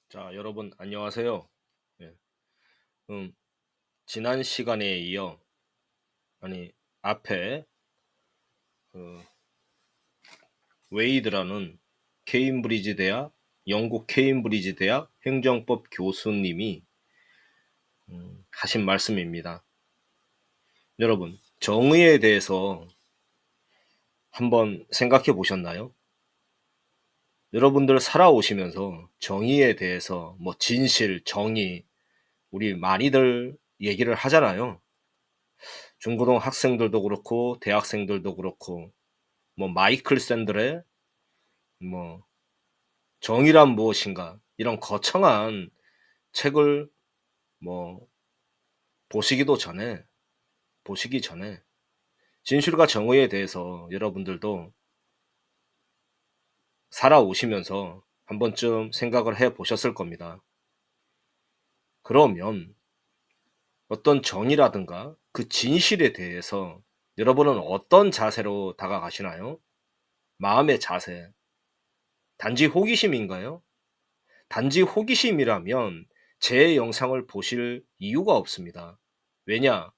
자, 여러분 안녕하세요. 예, 지난 시간에 이어 앞에 그 웨이드라는 케임브리지 대학 영국 케임브리지 대학 행정법 교수님이 하신 말씀입니다. 여러분, 정의에 대해서 한번 생각해 보셨나요? 여러분들 살아오시면서 정의에 대해서 뭐 진실, 정의 우리 많이들 얘기를 하잖아요. 중고등 학생들도 그렇고 대학생들도 그렇고 뭐 마이클 샌들의 뭐 정의란 무엇인가 이런 거창한 책을 뭐 보시기 전에 진실과 정의에 대해서 여러분들도 살아오시면서 한 번쯤 생각을 해 보셨을 겁니다. 그러면 어떤 정의라든가 그 진실에 대해서 여러분은 어떤 자세로 다가가시나요? 마음의 자세. 단지 호기심인가요? 단지 호기심이라면 제 영상을 보실 이유가 없습니다. 왜냐?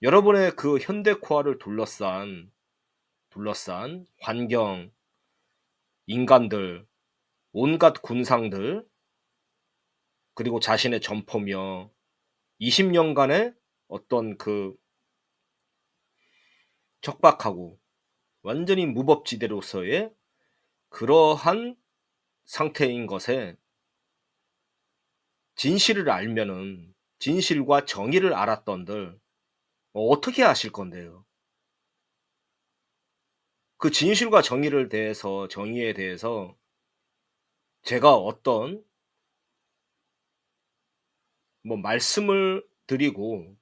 여러분의 그 현대코아를 둘러싼 환경, 인간들, 온갖 군상들, 그리고 자신의 점포며 20년간의 어떤 그 척박하고 완전히 무법지대로서의 그러한 상태인 것에 진실을 알면은 진실과 정의를 알았던들 어떻게 하실 건데요? 그 진실과 정의에 대해서 제가 어떤 뭐 말씀을 드리고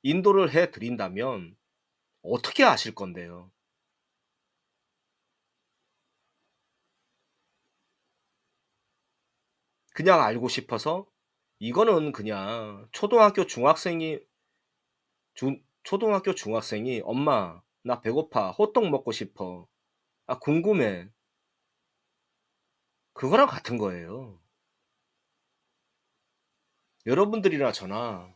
인도를 해 드린다면 어떻게 아실 건데요? 그냥 알고 싶어서 이거는 그냥 초등학교 중학생이 엄마 나 배고파 호떡 먹고 싶어 아 궁금해 그거랑 같은 거예요. 여러분들이나 저나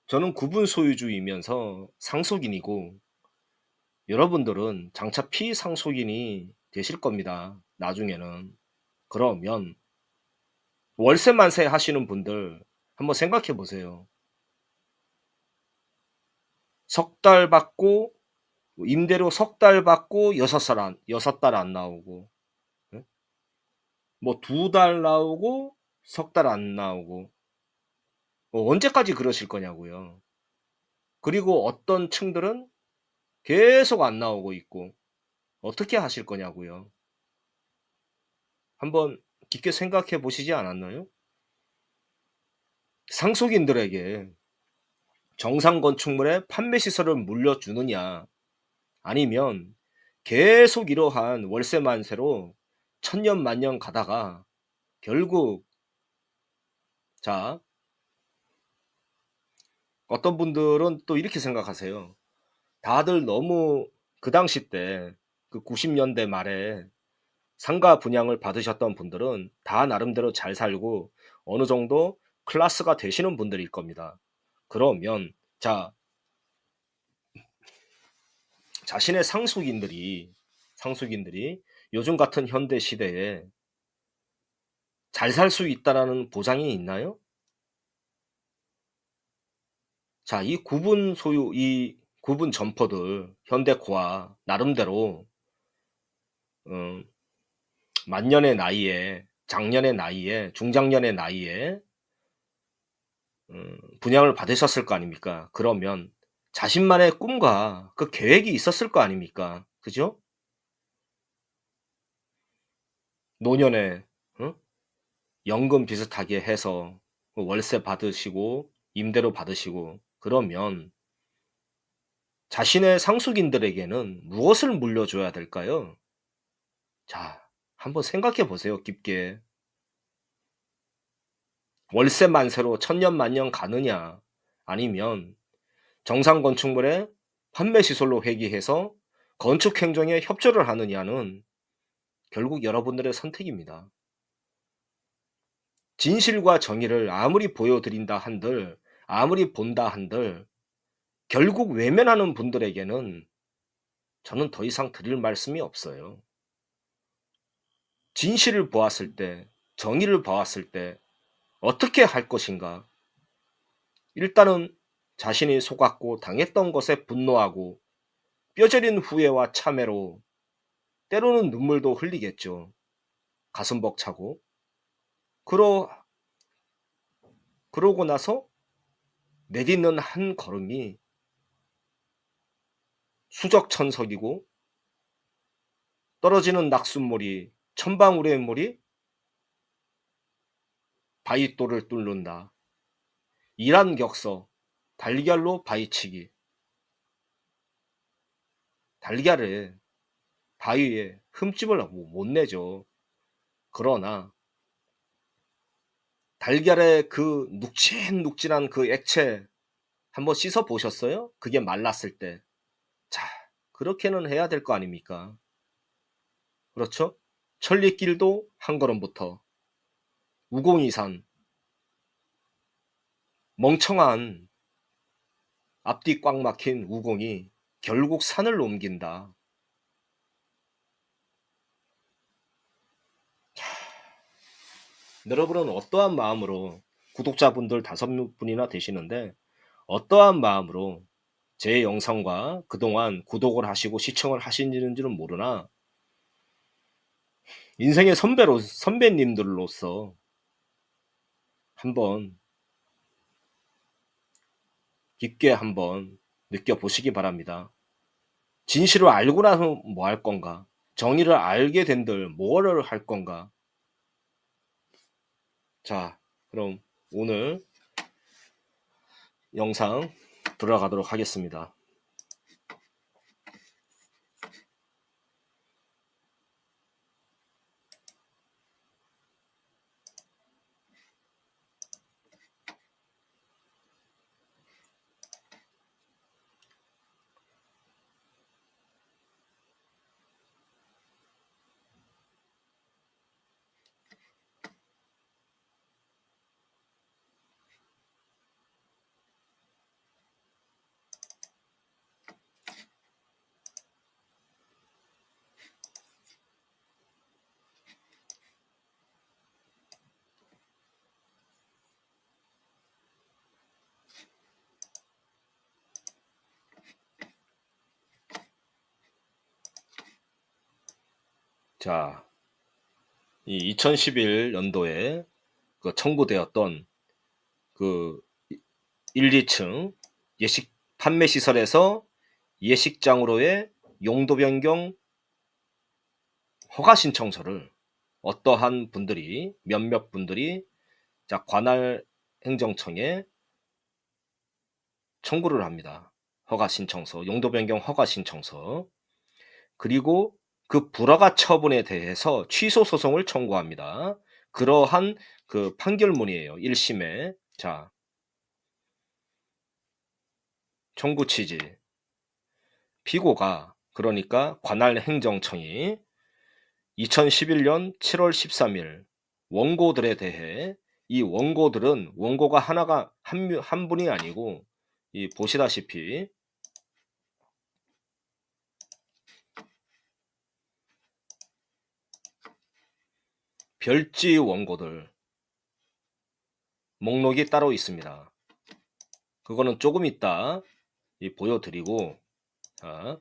저는 구분 소유주이면서 상속인이고 여러분들은 장차 피상속인이 되실 겁니다. 나중에는. 그러면 월세 만세 하시는 분들 한번 생각해 보세요. 석 달 받고 임대료 석 달 받고 여섯 달 안 나오고 예? 뭐 두 달 나오고 석 달 안 나오고 언제까지 그러실 거냐고요. 그리고 어떤 층들은 계속 안 나오고 있고 어떻게 하실 거냐고요. 한번 깊게 생각해 보시지 않았나요? 상속인들에게 정상 건축물의 판매 시설을 물려주느냐, 아니면 계속 이러한 월세 만세로 천년 만년 가다가 결국, 자, 어떤 분들은 또 이렇게 생각하세요. 다들 너무 그 당시 때, 그 90년대 말에 상가 분양을 받으셨던 분들은 다 나름대로 잘 살고 어느 정도 클래스가 되시는 분들일 겁니다. 그러면, 자, 자신의 상속인들이 요즘 같은 현대 시대에 잘 살 수 있다라는 보장이 있나요? 자, 이 구분 점포들, 현대코아, 나름대로, 음, 만년의 나이에, 장년의 나이에, 중장년의 나이에, 분양을 받으셨을 거 아닙니까? 그러면 자신만의 꿈과 그 계획이 있었을 거 아닙니까? 그죠? 노년에, 어? 연금 비슷하게 해서 월세 받으시고, 임대료 받으시고, 그러면 자신의 상속인들에게는 무엇을 물려줘야 될까요? 자, 한번 생각해 보세요, 깊게. 월세 만세로 천년 만년 가느냐, 아니면 정상 건축물의 판매 시설로 회귀해서 건축 행정에 협조를 하느냐는 결국 여러분들의 선택입니다. 진실과 정의를 아무리 보여드린다 한들, 아무리 본다 한들, 결국 외면하는 분들에게는 저는 더 이상 드릴 말씀이 없어요. 진실을 보았을 때, 정의를 보았을 때 어떻게 할 것인가? 일단은 자신이 속았고 당했던 것에 분노하고 뼈저린 후회와 참회로 때로는 눈물도 흘리겠죠. 가슴 벅차고. 그러, 그러고 나서 내딛는 한 걸음이 수적천석이고 떨어지는 낙숫물이 천방울의 물이 바위돌을 뚫는다. 이란격서, 달걀로 바위치기. 달걀을 바위에 흠집을 못 내죠. 그러나 달걀의 그 눅진눅진한 그 액체 한번 씻어 보셨어요? 그게 말랐을 때. 자, 그렇게는 해야 될 거 아닙니까? 그렇죠? 천리길도 한 걸음부터 우공이산, 멍청한 앞뒤 꽉 막힌 우공이 결국 산을 옮긴다. 여러분은 어떠한 마음으로, 구독자분들 5분이나 되시는데 어떠한 마음으로 제 영상과 그동안 구독을 하시고 시청을 하시는지는 모르나 인생의 선배님들로서 한번 깊게 한번 느껴보시기 바랍니다. 진실을 알고 나서 뭐 할 건가? 정의를 알게 된들 뭐를 할 건가? 자, 그럼 오늘 영상 들어가도록 하겠습니다. 자, 이 2011년도에 그 청구되었던 그 1, 2층 예식 판매 시설에서 예식장으로의 용도 변경 허가 신청서를 어떠한 분들이, 몇몇 분들이 자, 관할해서 행정청에 청구를 합니다. 허가신청서, 용도변경 허가신청서. 그리고 그 불허가 처분에 대해서 취소소송을 청구합니다. 그러한 그 판결문이에요. 1심에. 자, 청구 취지. 피고가, 그러니까 관할 행정청이 2011년 7월 13일 원고들에 대해, 이 원고들은 원고가 하나가 한 분이 아니고, 이 보시다시피 별지 원고들 목록이 따로 있습니다. 그거는 조금 이따 보여드리고, 자,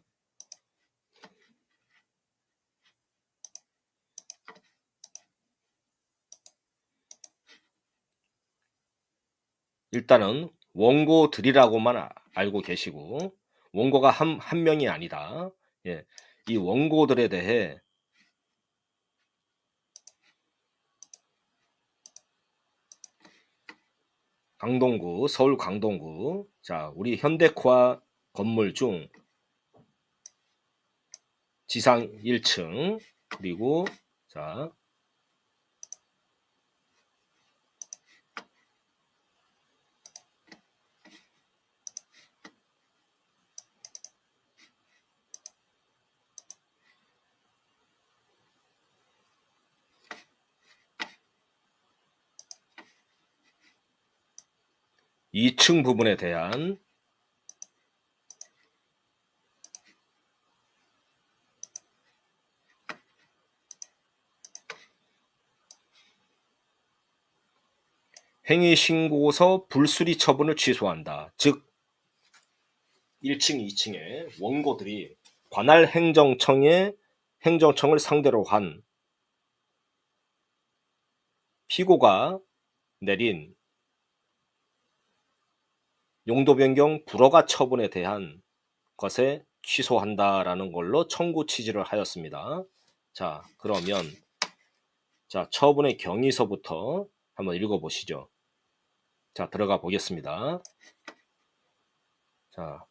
일단은 원고들이라고만 알고 계시고, 원고가 한 명이 아니다. 예, 이 원고들에 대해 강동구, 서울 강동구, 자, 우리 현대코아 건물 중 지상 1층, 그리고 자, 이 층 부분에 대한 행위신고서 불수리 처분을 취소한다. 즉 1층, 2층에 원고들이 관할 행정청을 상대로 한 피고가 내린 용도변경 불허가 처분에 대한 것에 취소한다라는 걸로 청구 취지를 하였습니다. 자, 그러면 자, 처분의 경위서부터 한번 읽어보시죠. 자, 들어가 보겠습니다. 자,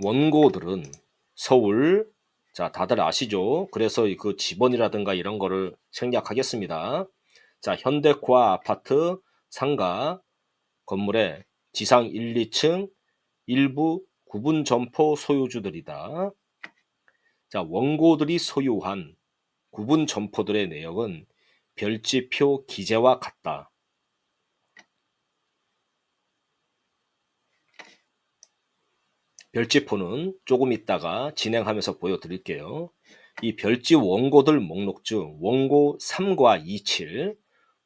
원고들은 서울, 자, 다들 아시죠? 그래서 그 지번이라든가 이런 거를 생략하겠습니다. 자, 현대코아 아파트 상가 건물의 지상 1, 2층 일부 구분 점포 소유주들이다. 자, 원고들이 소유한 구분 점포들의 내역은 별지표 기재와 같다. 별지표는 조금 있다가 진행하면서 보여드릴게요. 이 별지 원고들 목록 중 원고 3과 27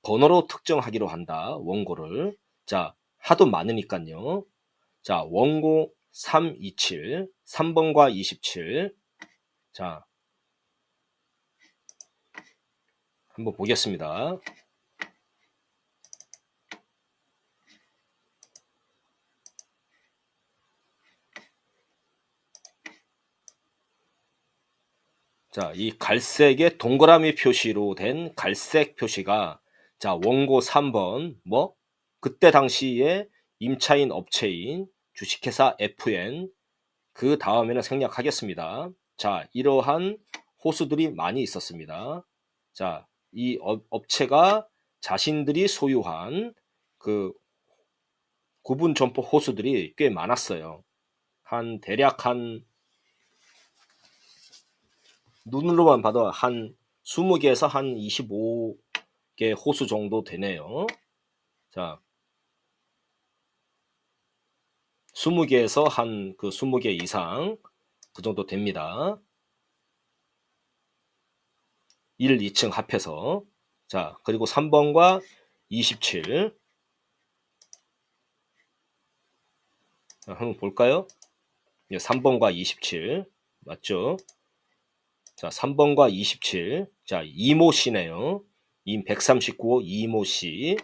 번호로 특정하기로 한다. 원고를. 자, 하도 많으니까요. 자, 원고 327 3번과 27. 자, 한번 보겠습니다. 자, 이 갈색의 동그라미 표시로 된 갈색 표시가, 자, 원고 3번, 뭐, 그때 당시에 임차인 업체인 주식회사 FN, 그 다음에는 생략하겠습니다. 자, 이러한 호수들이 많이 있었습니다. 자, 이 업체가 자신들이 소유한 그 구분 점포 호수들이 꽤 많았어요. 대략 눈으로만 봐도 한 20개에서 한 25개 호수 정도 되네요. 자, 20개에서 한 그 20개 이상 그 정도 됩니다. 1, 2층 합해서. 자, 그리고 3번과 27. 자, 한번 볼까요? 3번과 27 맞죠? 자, 3번과 27. 자, 이모 씨네요. 임 139호 이모 씨.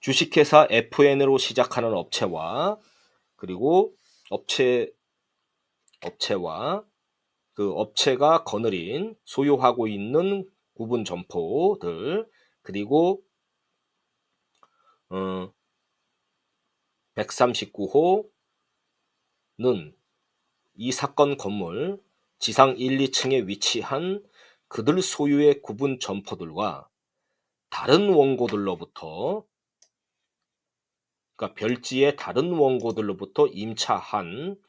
주식회사 FN으로 시작하는 업체와 그리고 업체와 그 업체가 거느린 소유하고 있는 구분 점포들, 그리고 139호는 이 사건 건물 지상 1, 2층에 위치한 그들 소유의 구분 점포들과 다른 원고들로부터, 그러니까 별지의 다른 원고들로부터 임차한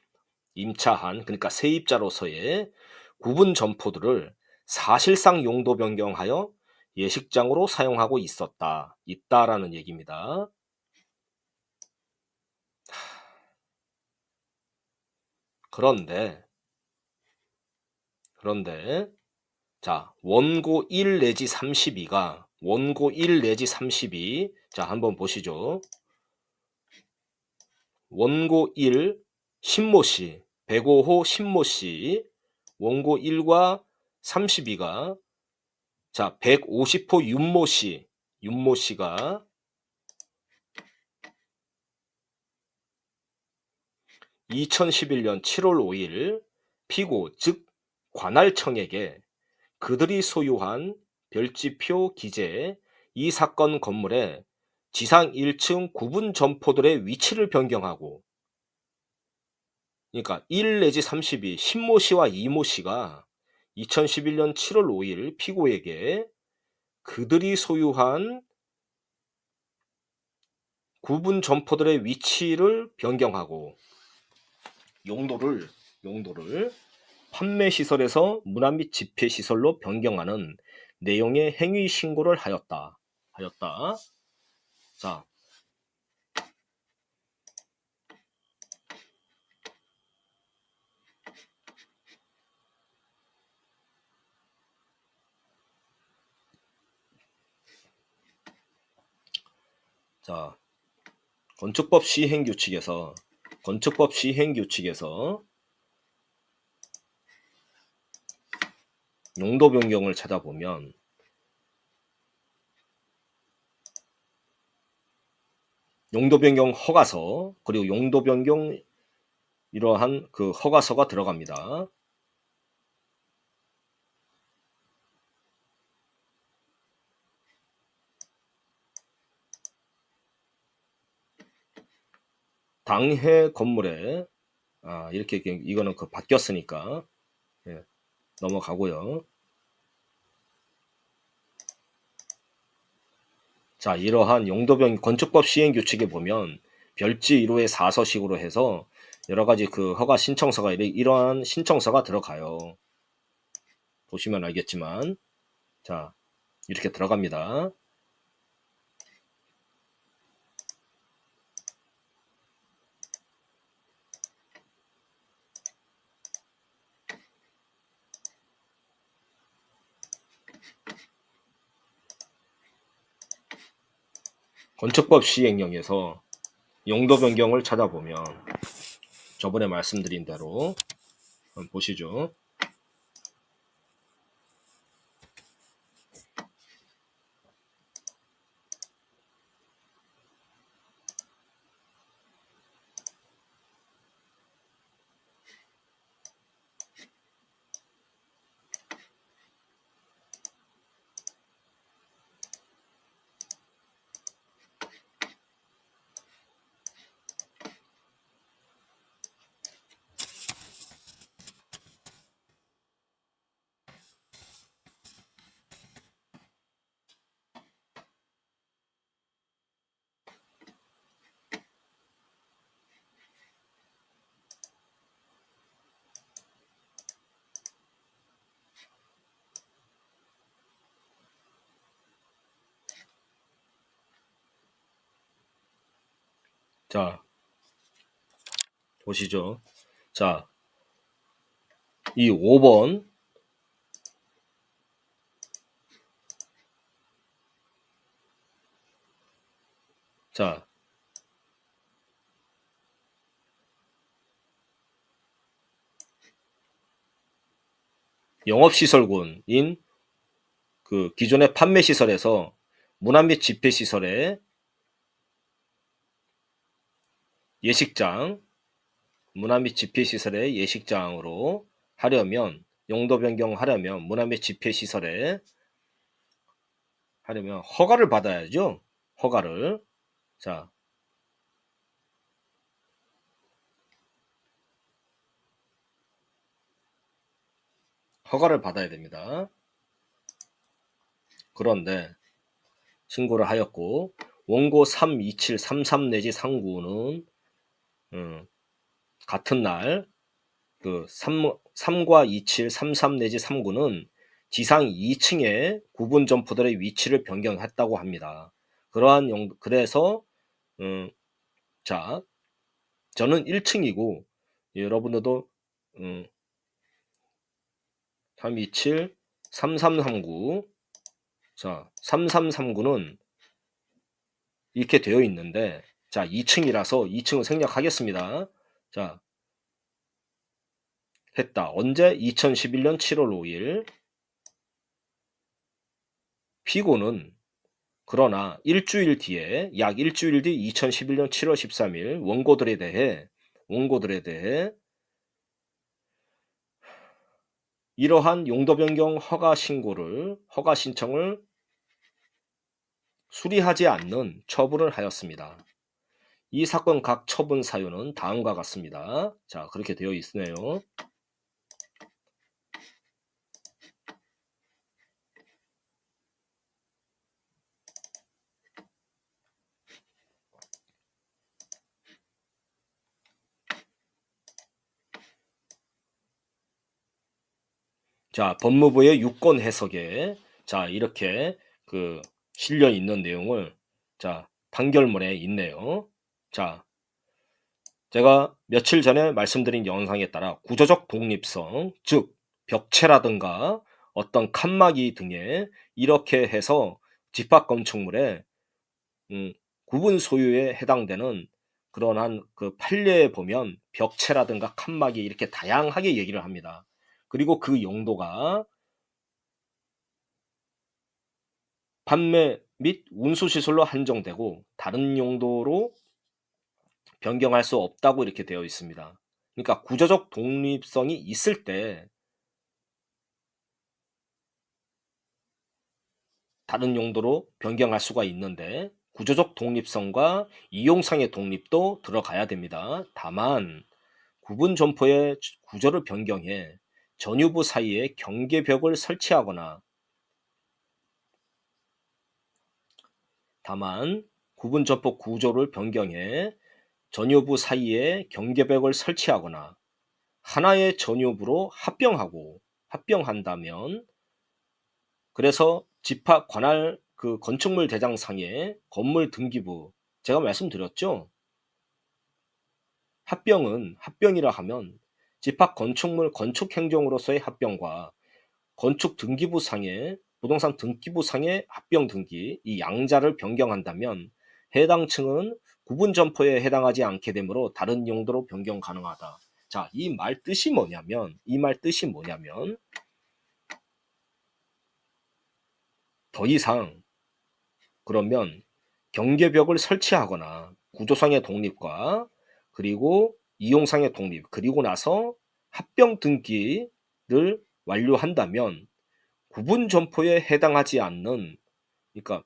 그러니까 세입자로서의 구분 점포들을 사실상 용도 변경하여 예식장으로 사용하고 있다라는 얘기입니다. 그런데 자, 원고 1 내지 32가 자, 한번 보시죠. 원고 1 신모씨 105호 신모씨, 원고 1과 32가 자 150호 윤모씨가 2011년 7월 5일 피고 즉 관할청에게 그들이 소유한 별지표 기재 이 사건 건물의 지상 1층 구분 점포들의 위치를 변경하고, 그러니까 1 내지 32 신모씨와 이모씨가 2011년 7월 5일 피고에게 그들이 소유한 구분 점포들의 위치를 변경하고 용도를 판매 시설에서 문화 및 집회 시설로 변경하는 내용의 행위 신고를 하였다. 자, 건축법 시행 규칙에서 용도 변경을 찾아보면 용도 변경 허가서, 그리고 용도 변경 이러한 그 허가서가 들어갑니다. 당해 건물에 이렇게 이거는 그 바뀌었으니까 넘어가고요. 자, 이러한 용도변 건축법 시행 규칙에 보면 별지 1호의 4서식으로 해서 여러 가지 그 허가 신청서가 이러한 신청서가 들어가요. 보시면 알겠지만, 자, 이렇게 들어갑니다. 건축법 시행령에서 용도 변경을 찾아보면 저번에 말씀드린 대로 한번 보시죠. 자, 보시죠. 자, 이 5번 자, 영업시설군인 그 기존의 판매시설에서 문화 및 집회시설에 예식장, 문화 및 집회시설의 예식장으로 하려면 용도 변경하려면 문화 및 집회시설에 하려면 허가를 받아야죠. 허가를. 자, 허가를 받아야 됩니다. 그런데 신고를 하였고 원고 32733 내지 39는 같은 날 그 3과 27, 33 내지 39는 지상 2층에 구분 점포들의 위치를 변경했다고 합니다. 그래서 자, 저는 1층이고 여러분들도 327, 3339 자, 3339는 이렇게 되어 있는데 자, 2층이라서 2층을 생략하겠습니다. 자, 했다. 언제? 2011년 7월 5일. 피고는 그러나 일주일 뒤에 약 일주일 뒤 2011년 7월 13일 원고들에 대해 이러한 용도 변경 허가 신청을 수리하지 않는 처분을 하였습니다. 이 사건 각 처분 사유는 다음과 같습니다. 자, 그렇게 되어 있네요. 자, 법무부의 유권 해석에 자, 이렇게 실려 있는 내용을 자, 판결문에 있네요. 자, 제가 며칠 전에 말씀드린 영상에 따라 구조적 독립성, 즉 벽체라든가 어떤 칸막이 등에 이렇게 해서 집합 건축물의 구분 소유에 해당되는 그러한 판례에 보면 벽체라든가 칸막이 이렇게 다양하게 얘기를 합니다. 그리고 그 용도가 판매 및 운수시설로 한정되고 다른 용도로 변경할 수 없다고 이렇게 되어 있습니다. 그러니까 구조적 독립성이 있을 때 다른 용도로 변경할 수가 있는데 구조적 독립성과 이용상의 독립도 들어가야 됩니다. 다만 구분 점포의 구조를 변경해 전유부 사이에 경계벽을 설치하거나 다만 구분 점포 구조를 변경해 전유부 사이에 경계벽을 설치하거나 하나의 전유부로 합병한다면 그래서 집합 관할 건축물 대장상의 건물 등기부 제가 말씀드렸죠. 합병이라 하면 집합 건축물 건축 행정으로서의 합병과 건축 등기부상의 부동산 등기부상의 합병 등기 이 양자를 변경한다면 해당 층은 구분 점포에 해당하지 않게 되므로 다른 용도로 변경 가능하다. 자, 이 말 뜻이 뭐냐면 더 이상 그러면 경계벽을 설치하거나 구조상의 독립과 그리고 이용상의 독립 그리고 나서 합병 등기를 완료한다면 구분 점포에 해당하지 않는 그러니까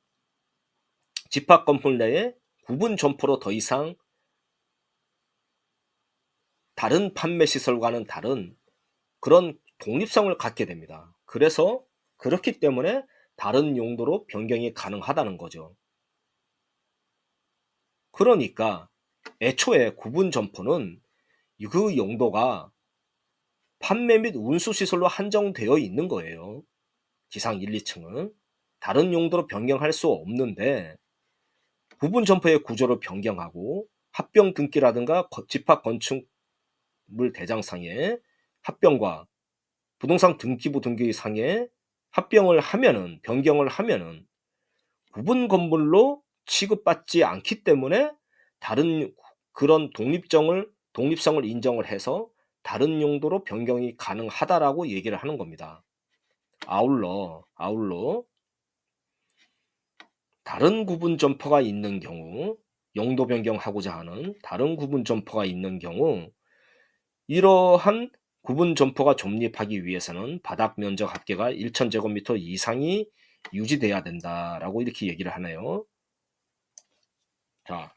집합 건물 내에 구분 점포로 더 이상 다른 판매 시설과는 다른 그런 독립성을 갖게 됩니다. 그래서 그렇기 때문에 다른 용도로 변경이 가능하다는 거죠. 그러니까 애초에 구분 점포는 그 용도가 판매 및 운수 시설로 한정되어 있는 거예요. 지상 1, 2층은 다른 용도로 변경할 수 없는데 구분 점포의 구조를 변경하고 합병 등기라든가 집합 건축물 대장상의 합병과 부동산 등기부 등기상의 변경을 하면은 구분 건물로 취급받지 않기 때문에 다른 그런 독립성을 인정을 해서 다른 용도로 변경이 가능하다라고 얘기를 하는 겁니다. 아울러 다른 구분 점포가 있는 경우 용도 변경하고자 하는 다른 구분 점포가 있는 경우 이러한 구분 점포가 존립하기 위해서는 바닥 면적 합계가 1000제곱미터 이상이 유지돼야 된다라고 이렇게 얘기를 하네요. 자,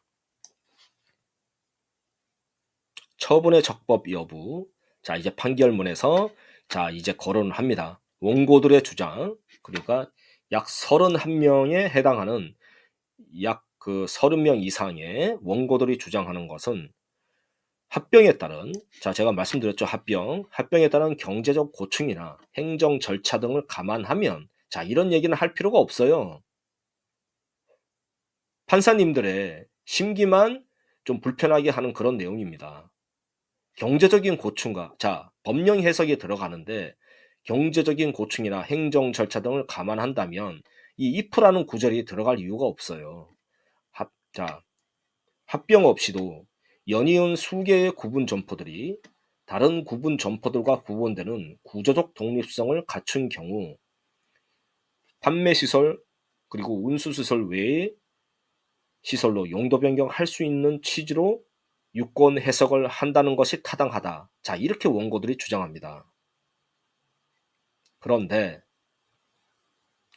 처분의 적법 여부. 자, 이제 판결문에서 자, 이제 거론을 합니다. 원고들의 주장. 그러니까 약 31명에 해당하는 약 30명 이상의 원고들이 주장하는 것은 합병에 따른, 자, 제가 말씀드렸죠. 합병에 따른 경제적 고충이나 행정 절차 등을 감안하면, 자, 이런 얘기는 할 필요가 없어요. 판사님들의 심기만 좀 불편하게 하는 그런 내용입니다. 경제적인 고충과, 자, 법령 해석에 들어가는데 경제적인 고충이나 행정 절차 등을 감안한다면 이 if라는 구절이 들어갈 이유가 없어요. 자, 합병 없이도 연이은 수개의 구분 점포들이 다른 구분 점포들과 구분되는 구조적 독립성을 갖춘 경우 판매시설 그리고 운수시설 외의 시설로 용도 변경할 수 있는 취지로 유권 해석을 한다는 것이 타당하다. 자, 이렇게 원고들이 주장합니다. 그런데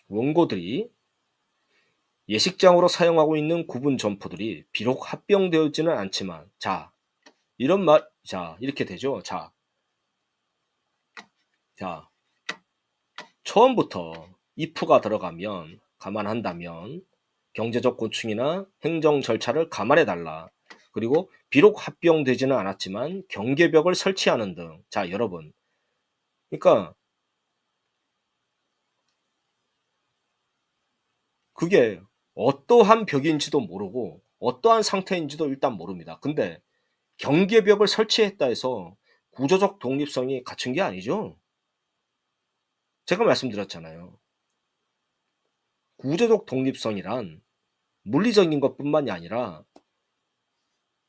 원고들이 예식장으로 사용하고 있는 구분 점포들이 비록 합병되어지는 않지만, 자, 이런 말, 자, 이렇게 되죠. 자, 처음부터 if가 들어가면, 감안한다면 경제적 고충이나 행정 절차를 감안해달라. 그리고 비록 합병되지는 않았지만 경계벽을 설치하는 등. 자, 여러분, 그러니까 그게 어떠한 벽인지도 모르고 어떠한 상태인지도 일단 모릅니다. 근데 경계벽을 설치했다 해서 구조적 독립성이 갖춘 게 아니죠. 제가 말씀드렸잖아요. 구조적 독립성이란 물리적인 것뿐만이 아니라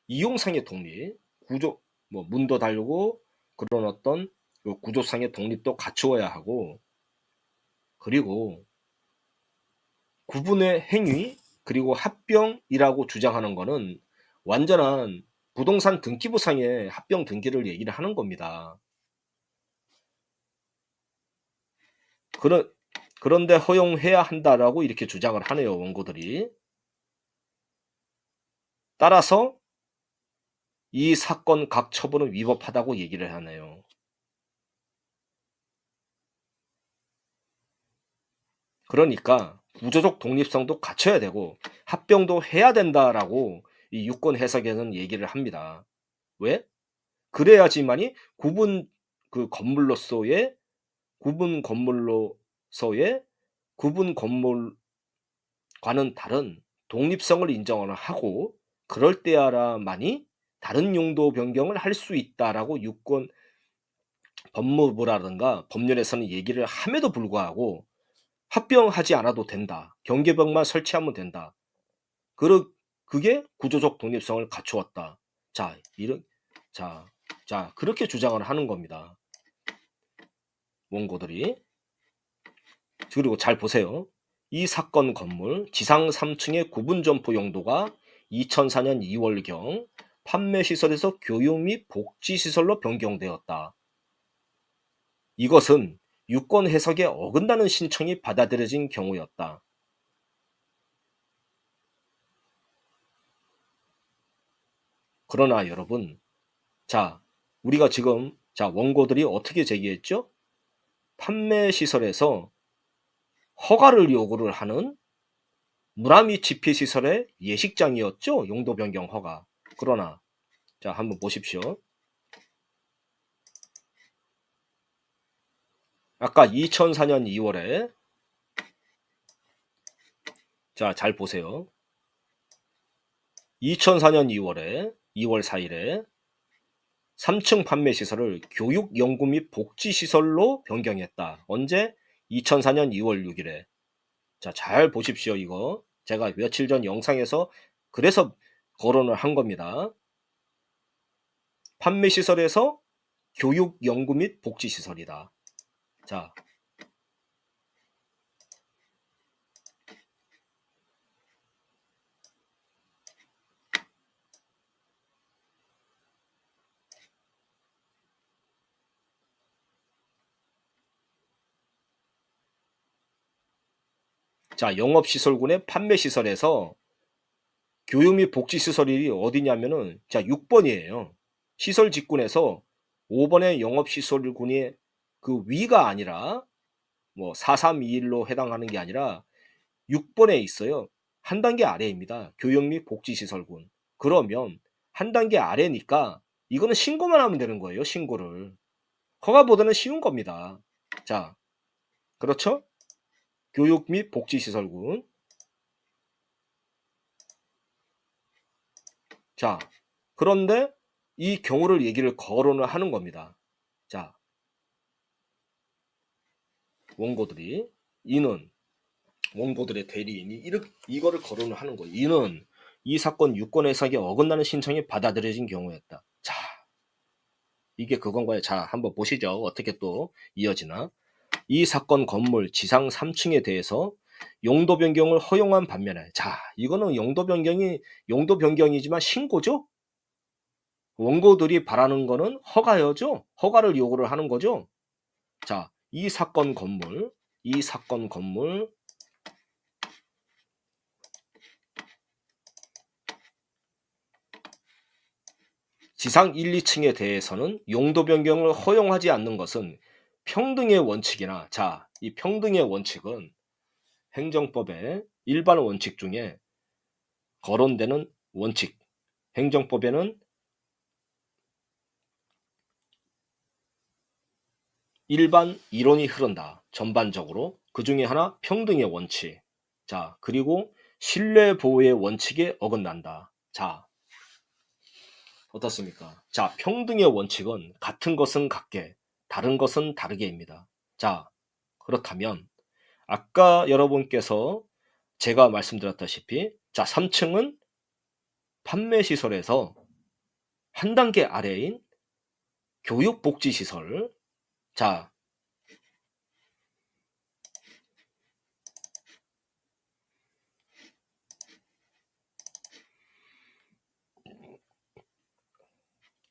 이용상의 독립, 구조, 뭐 문도 달고 그런 어떤 구조상의 독립도 갖추어야 하고, 그리고 구분의 행위 그리고 합병이라고 주장하는 거는 완전한 부동산 등기부상의 합병 등기를 얘기를 하는 겁니다. 그런데 허용해야 한다라고 이렇게 주장을 하네요, 원고들이. 따라서 이 사건 각 처분은 위법하다고 얘기를 하네요. 그러니까 구조적 독립성도 갖춰야 되고 합병도 해야 된다라고 이 유권 해석에는 얘기를 합니다. 왜? 그래야지만이 구분 건물로서의 구분 건물과는 다른 독립성을 인정을 하고, 그럴 때야라만이 다른 용도 변경을 할 수 있다라고 유권 법무부라든가 법률에서는 얘기를 함에도 불구하고 합병하지 않아도 된다. 경계벽만 설치하면 된다. 그게 구조적 독립성을 갖추었다. 자, 그렇게 주장을 하는 겁니다. 원고들이. 그리고 잘 보세요. 이 사건 건물 지상 3층의 구분 점포 용도가 2004년 2월경 판매시설에서 교육 및 복지시설로 변경되었다. 이것은 유권 해석에 어긋나는 신청이 받아들여진 경우였다. 그러나 여러분, 자, 우리가 지금 원고들이 어떻게 제기했죠? 판매시설에서 허가를 요구를 하는 문화 및 집회시설의 예식장이었죠? 용도 변경 허가. 그러나 자, 한번 보십시오. 아까 2004년 2월에 자, 잘 보세요. 2004년 2월에 2월 4일에 3층 판매 시설을 교육, 연구 및 복지 시설로 변경했다. 언제? 2004년 2월 6일에. 자, 잘 보십시오. 이거 제가 며칠 전 영상에서 그래서 거론을 한 겁니다. 판매 시설에서 교육, 연구 및 복지 시설이다. 자, 자, 영업시설군의 판매시설에서 교육 및 복지시설이 어디냐면은 자 6번이에요. 시설직군에서 5번의 영업시설군이 그 위가 아니라 뭐 4321로 해당하는 게 아니라 6번에 있어요. 한 단계 아래입니다. 교육 및 복지시설군. 그러면 한 단계 아래니까 이거는 신고만 하면 되는 거예요. 신고를. 허가보다는 쉬운 겁니다. 자, 그렇죠? 교육 및 복지시설군. 자, 그런데 이 경우를 얘기를 거론을 하는 겁니다. 자, 원고들이 이는 원고들의 대리인이 이거를 거론을 하는 거예요. 이는 이 사건 유권 해석에 어긋나는 신청이 받아들여진 경우였다. 자, 이게 그건가요? 자, 한번 보시죠. 어떻게 또 이어지나. 이 사건 건물 지상 3층에 대해서 용도 변경을 허용한 반면에 자, 이거는 용도 변경이지만 신고죠? 원고들이 바라는 거는 허가여죠? 허가를 요구를 하는 거죠? 자, 이 사건 건물 지상 1, 2층에 대해서는 용도 변경을 허용하지 않는 것은 평등의 원칙이나 자, 이 평등의 원칙은 행정법의 일반 원칙 중에 거론되는 원칙. 행정법에는 일반 이론이 흐른다. 전반적으로. 그 중에 하나 평등의 원칙. 자, 그리고 신뢰 보호의 원칙에 어긋난다. 자, 어떻습니까? 자, 평등의 원칙은 같은 것은 같게, 다른 것은 다르게입니다. 자, 그렇다면 아까 여러분께서 제가 말씀드렸다시피 자, 3층은 판매시설에서 한 단계 아래인 교육복지시설. 자,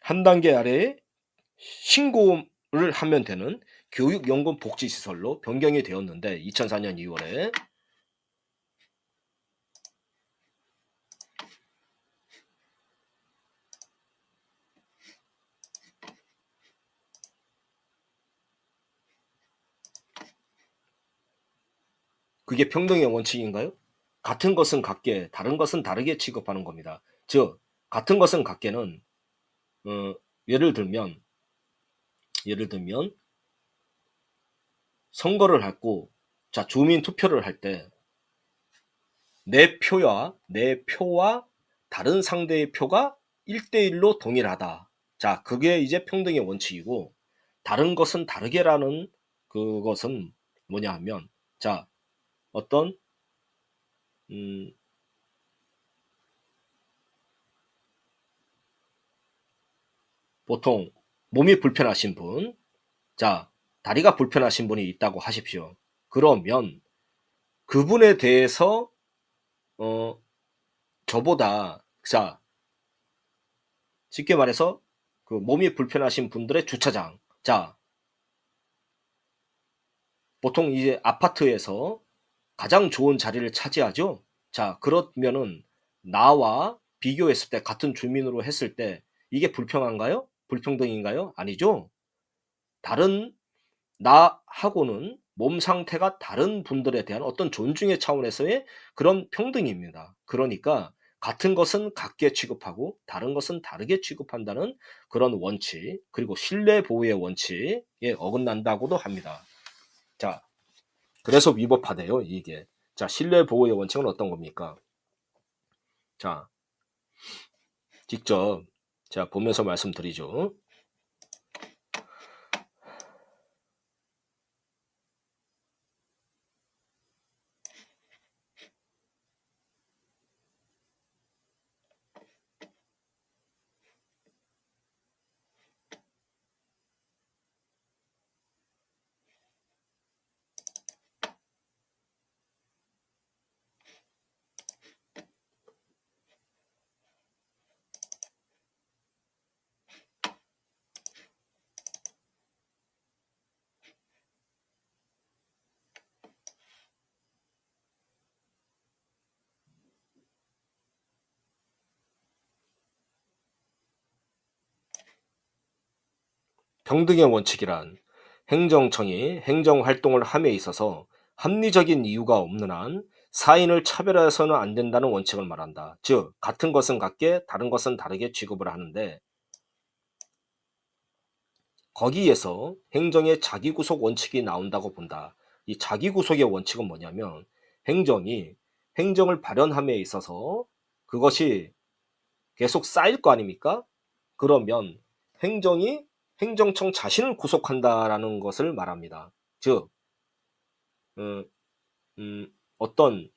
한 단계 아래에 신고를 하면 되는 교육연금복지시설로 변경이 되었는데 2004년 2월에 그게 평등의 원칙인가요? 같은 것은 같게, 다른 것은 다르게 취급하는 겁니다. 즉, 같은 것은 같게는 어, 예를 들면 선거를 하고 자 주민 투표를 할 때 내 표와 다른 상대의 표가 1대1로 동일하다. 자, 그게 이제 평등의 원칙이고 다른 것은 다르게라는 그것은 뭐냐 하면 자, 어떤 음, 보통 몸이 불편하신 분, 자, 다리가 불편하신 분이 있다고 하십시오. 그러면 그분에 대해서 어, 저보다 자, 쉽게 말해서 그 몸이 불편하신 분들의 주차장. 자, 보통 이제 아파트에서 가장 좋은 자리를 차지하죠. 자, 그러면은 나와 비교했을 때 같은 주민으로 했을 때 이게 불평한가요? 불평등인가요? 아니죠. 다른 나하고는 몸 상태가 다른 분들에 대한 어떤 존중의 차원에서의 그런 평등입니다. 그러니까 같은 것은 같게 취급하고 다른 것은 다르게 취급한다는 그런 원칙, 그리고 신뢰 보호의 원칙에 어긋난다고도 합니다. 자, 그래서 위법하대요, 이게. 자, 신뢰 보호의 원칙은 어떤 겁니까? 자, 직접 자, 보면서 말씀드리죠. 평등의 원칙이란 행정청이 행정활동을 함에 있어서 합리적인 이유가 없는 한 사인을 차별해서는 안 된다는 원칙을 말한다. 즉, 같은 것은 같게 다른 것은 다르게 취급을 하는데, 거기에서 행정의 자기구속 원칙이 나온다고 본다. 이 자기구속의 원칙은 뭐냐면, 행정이 행정을 발현함에 있어서 그것이 계속 쌓일 거 아닙니까? 그러면 행정이 행정청 자신을 구속한다라는 것을 말합니다. 즉, 음, 어떤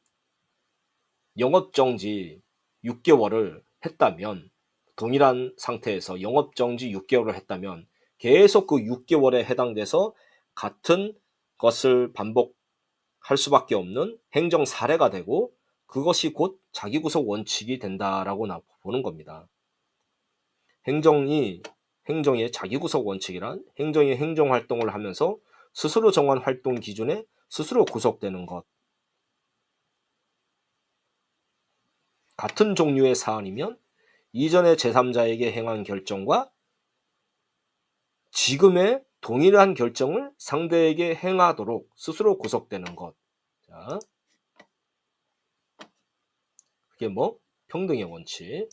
영업정지 6개월을 했다면, 동일한 상태에서 영업정지 6개월을 했다면 계속 그 6개월에 해당돼서 같은 것을 반복할 수밖에 없는 행정 사례가 되고, 그것이 곧 자기구속 원칙이 된다라고 보는 겁니다. 행정의 자기구속 원칙이란 행정이 행정활동을 하면서 스스로 정한 활동 기준에 스스로 구속되는 것. 같은 종류의 사안이면 이전의 제3자에게 행한 결정과 지금의 동일한 결정을 상대에게 행하도록 스스로 구속되는 것. 자, 그게 뭐? 평등의 원칙.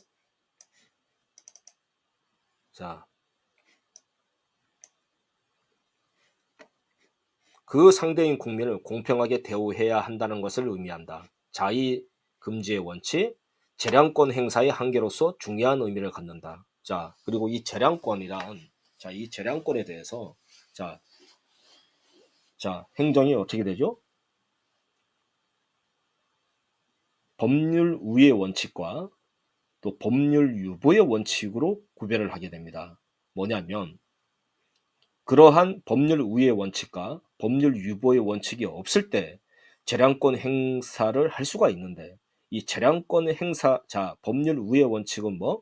자, 그 상대인 국민을 공평하게 대우해야 한다는 것을 의미한다. 자의 금지의 원칙, 재량권 행사의 한계로서 중요한 의미를 갖는다. 자, 그리고 이 재량권이란, 이 재량권에 대해서, 자, 행정이 어떻게 되죠? 법률 우위의 원칙과 또 법률 유보의 원칙으로 구별을 하게 됩니다. 뭐냐면, 그러한 법률 우위의 원칙과 법률 유보의 원칙이 없을 때 재량권 행사를 할 수가 있는데, 이 재량권 행사, 법률 우위의 원칙은 뭐?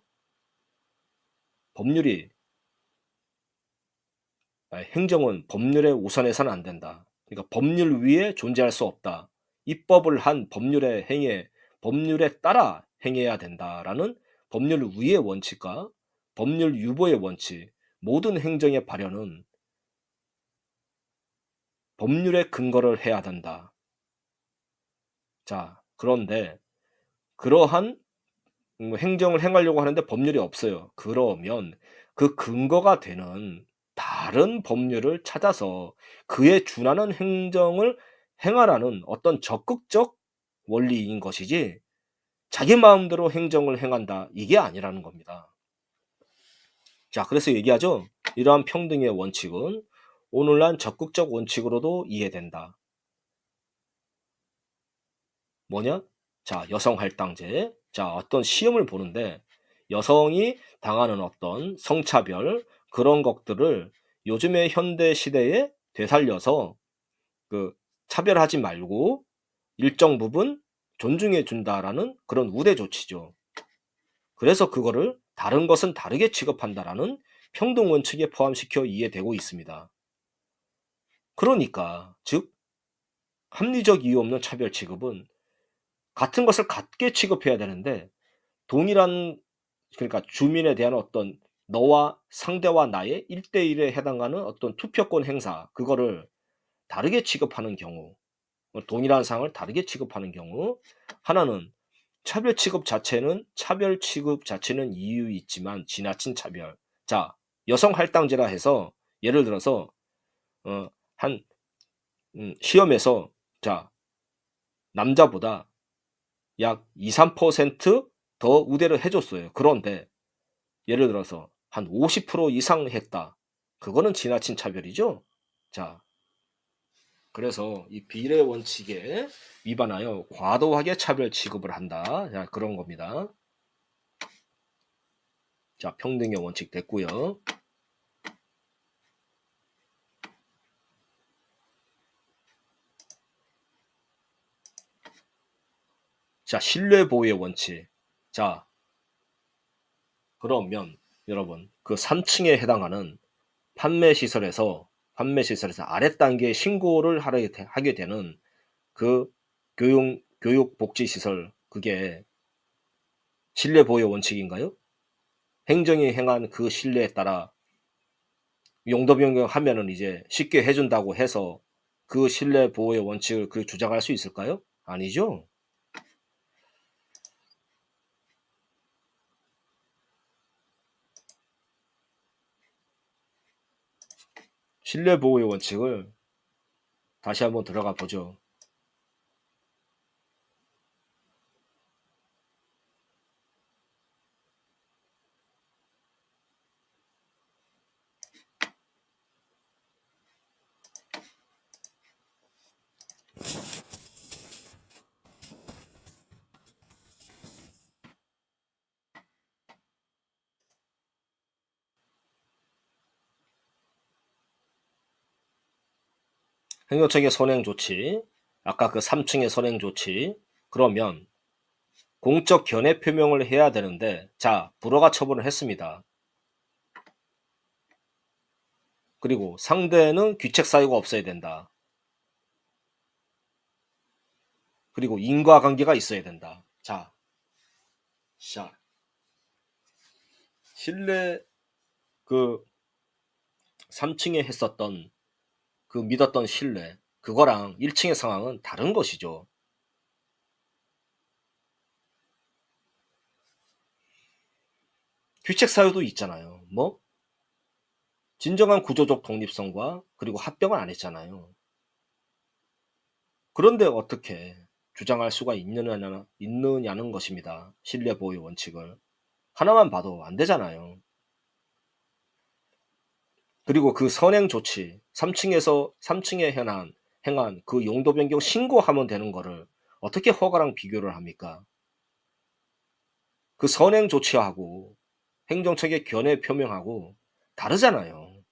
행정은 법률에 우선해서는 안 된다. 그러니까 법률 위에 존재할 수 없다. 입법을 한 법률에 따라 행해야 된다라는 법률 위의 원칙과 법률 유보의 원칙, 모든 행정의 발현은 법률에 근거를 해야 된다. 자, 그런데 그러한 행정을 행하려고 하는데 법률이 없어요. 그러면 그 근거가 되는 다른 법률을 찾아서 그에 준하는 행정을 행하라는 어떤 적극적 원리인 것이지, 자기 마음대로 행정을 행한다, 이게 아니라는 겁니다. 자, 그래서 얘기하죠. 이러한 평등의 원칙은 오늘날 적극적 원칙으로도 이해된다. 뭐냐? 여성 할당제. 어떤 시험을 보는데 여성이 당하는 어떤 성차별, 그런 것들을 요즘의 현대 시대에 되살려서 차별하지 말고 일정 부분 존중해 준다라는 그런 우대 조치죠. 그래서 그거를 다른 것은 다르게 취급한다라는 평등 원칙에 포함시켜 이해되고 있습니다. 그러니까 즉, 합리적 이유 없는 차별 취급은 같은 것을 같게 취급해야 되는데, 그러니까 주민에 대한 어떤 너와 상대와 나의 1대1에 해당하는 어떤 투표권 행사, 그거를 다르게 취급하는 경우, 동일한 사항을 다르게 취급하는 경우, 하나는 차별 취급 자체는 이유 있지만 지나친 차별. 여성 할당제라 해서 예를 들어서 한 시험에서 남자보다 약 2, 3%더 우대를 해줬어요. 그런데 예를 들어서 한 50% 이상 했다. 그거는 지나친 차별이죠. 그래서 이 비례 원칙에 위반하여 과도하게 차별 취급을 한다. 그런 겁니다. 평등의 원칙 됐고요. 신뢰 보호의 원칙. 그러면 여러분, 그 3층에 해당하는 판매 시설에서 아래 단계 신고를 하게 되는 그 교육복지시설, 그게 신뢰 보호의 원칙인가요? 행정이 행한 그 신뢰에 따라 용도 변경하면은 이제 쉽게 해준다고 해서 그 실내 보호의 원칙을 그 주장할 수 있을까요? 아니죠. 실내 보호의 원칙을 다시 한번 들어가 보죠. 행정처의 선행 조치, 아까 그 3층의 선행 조치, 그러면 공적 견해 표명을 해야 되는데, 자, 불허가 처분을 했습니다. 그리고 상대는 귀책 사유가 없어야 된다. 그리고 인과관계가 있어야 된다. 자, 실내 그 3층에 했었던 그 믿었던 신뢰, 그거랑 1층의 상황은 다른 것이죠. 귀책 사유도 있잖아요. 뭐 진정한 구조적 독립성과 그리고 합병을 안 했잖아요. 그런데 어떻게 주장할 수가 있느냐는 것입니다. 신뢰 보호 원칙을. 하나만 봐도 안 되잖아요. 그리고 그 선행 조치, 3층에 행한 그 용도 변경 신고하면 되는 거를 어떻게 허가랑 비교를 합니까? 그 선행 조치하고 행정처의 견해 표명하고 다르잖아요.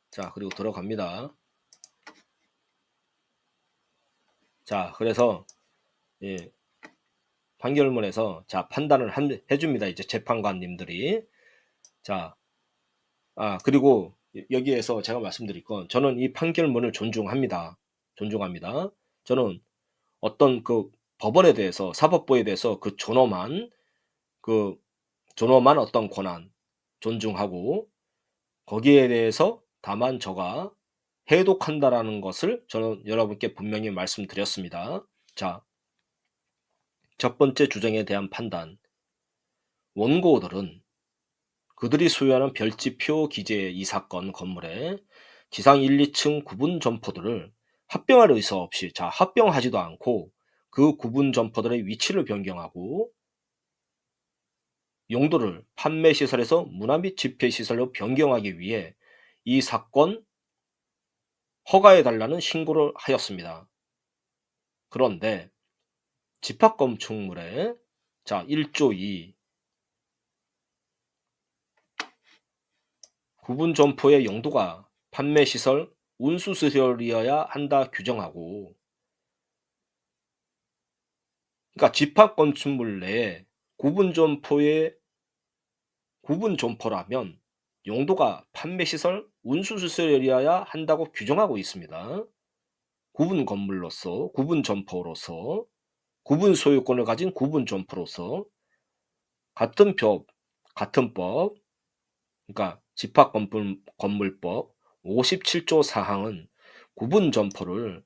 자, 그리고 들어갑니다. 자, 그래서 예, 판결문에서 자 판단을 해줍니다. 이제 재판관님들이. 자, 그리고 여기에서 제가 말씀드릴 건 저는 이 판결문을 존중합니다. 존중합니다. 저는 어떤 그 법원에 대해서 사법부에 대해서 그 존엄한 어떤 권한 존중하고 거기에 대해서 다만 저가 해독한다라는 것을 저는 여러분께 분명히 말씀드렸습니다. 자, 첫 번째 주장에 대한 판단. 원고들은 그들이 소유하는 별지표 기재의 이 사건 건물에 지상 1, 2층 구분 점포들을 합병할 의사 없이, 자, 합병하지도 않고 그 구분 점포들의 위치를 변경하고 용도를 판매 시설에서 문화 및 집회 시설로 변경하기 위해 이 사건 허가해 달라는 신고를 하였습니다. 그런데 집합 건축물에 자 1조 2 구분 점포의 용도가 판매 시설, 운수 시설이어야 한다 규정하고, 그러니까 집합 건축물 내에 구분 점포의 구분 점포라면 용도가 판매 시설, 운수 시설이어야 한다고 규정하고 있습니다. 구분 건물로서, 구분 점포로서, 구분 소유권을 가진 구분 점포로서 같은 같은 법, 그러니까 집합건물법 57조 사항은 구분 점포를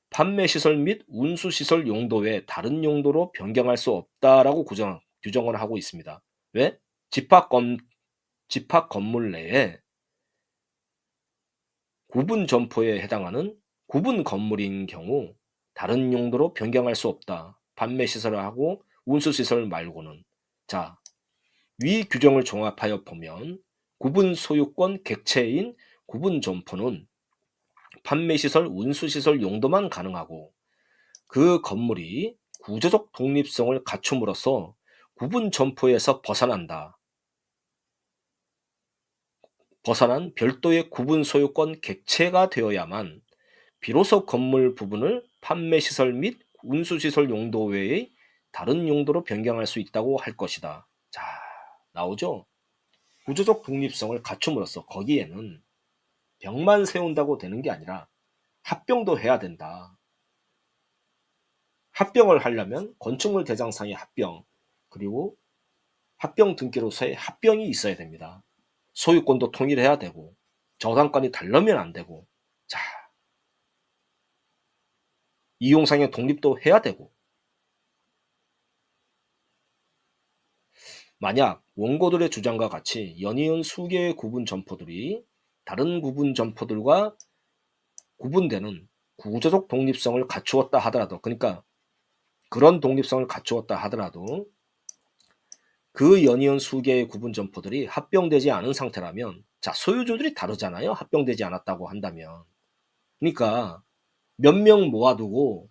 판매 시설 및 운수 시설 용도 외 다른 용도로 변경할 수 없다라고 규정을 하고 있습니다. 왜? 집합 건물 내에 구분 점포에 해당하는 구분 건물인 경우 다른 용도로 변경할 수 없다. 판매 시설을 하고 운수 시설 말고는. 자, 위 규정을 종합하여 보면 구분 소유권 객체인 구분 점포는 판매시설, 운수시설 용도만 가능하고 그 건물이 구조적 독립성을 갖춤으로써 구분 점포에서 벗어난 별도의 구분 소유권 객체가 되어야만 비로소 건물 부분을 판매시설 및 운수시설 용도 외의 다른 용도로 변경할 수 있다고 할 것이다. 자, 나오죠? 구조적 독립성을 갖춤으로써 거기에는 벽만 세운다고 되는 게 아니라 합병도 해야 된다. 합병을 하려면 건축물 대장상의 합병, 그리고 합병 등기로서의 합병이 있어야 됩니다. 소유권도 통일해야 되고 저당권이 다르면 안 되고, 자, 이용상의 독립도 해야 되고, 만약 원고들의 주장과 같이 연이은 수개의 구분 점포들이 다른 구분 점포들과 구분되는 구조적 독립성을 갖추었다 하더라도, 그러니까 그런 독립성을 갖추었다 하더라도 그 연이은 수개의 구분 점포들이 합병되지 않은 상태라면, 자, 소유주들이 다르잖아요. 합병되지 않았다고 한다면. 그러니까 몇 명 모아두고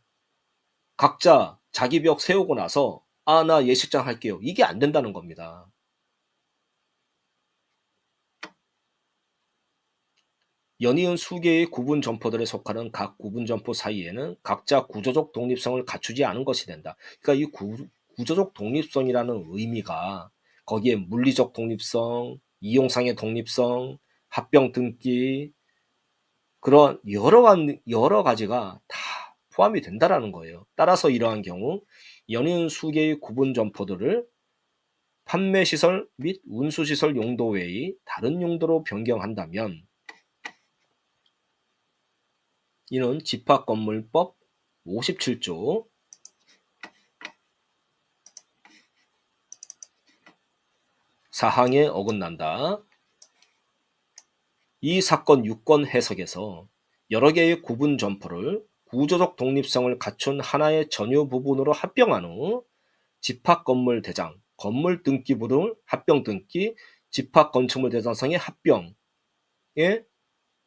각자 자기 벽 세우고 나서 나 예식장 할게요. 이게 안 된다는 겁니다. 연이은 수개의 구분 점포들에 속하는 각 구분 점포 사이에는 각자 구조적 독립성을 갖추지 않은 것이 된다. 그러니까 이 구조적 독립성이라는 의미가 거기에 물리적 독립성, 이용상의 독립성, 합병 등기, 그런 여러 가지가 다 포함이 된다라는 거예요. 따라서 이러한 경우 연이은 수개의 구분 점포들을 판매시설 및 운수시설 용도 외의 다른 용도로 변경한다면 이는 집합건물법 57조 사항에 어긋난다. 이 사건 6건 해석에서 여러 개의 구분 점포를 구조적 독립성을 갖춘 하나의 전유 부분으로 합병한 후 집합건물 대장, 건물 등기 부분 합병 등기, 집합건축물 대장상의 합병의